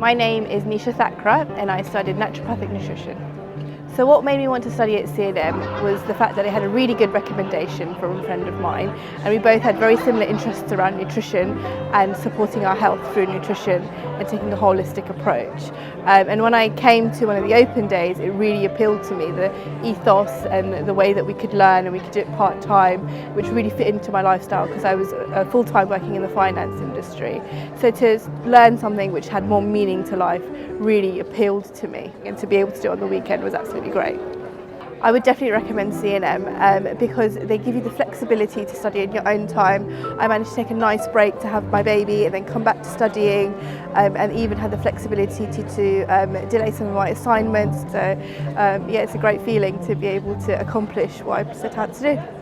My name is Nisha Thakra and I studied naturopathic nutrition. So what made me want to study at CNM was the fact that I had a really good recommendation from a friend of mine, and we both had very similar interests around nutrition and supporting our health through nutrition and taking a holistic approach. And when I came to one of the open days, it really appealed to me, the ethos and the way that we could learn and we could do it part-time, which really fit into my lifestyle because I was full-time working in the finance industry. So to learn something which had more meaning to life really appealed to me, and to be able to do it on the weekend was absolutely great. I would definitely recommend CNM because they give you the flexibility to study in your own time. I managed to take a nice break to have my baby and then come back to studying, and even had the flexibility to delay some of my assignments. So yeah, it's a great feeling to be able to accomplish what I set out to do.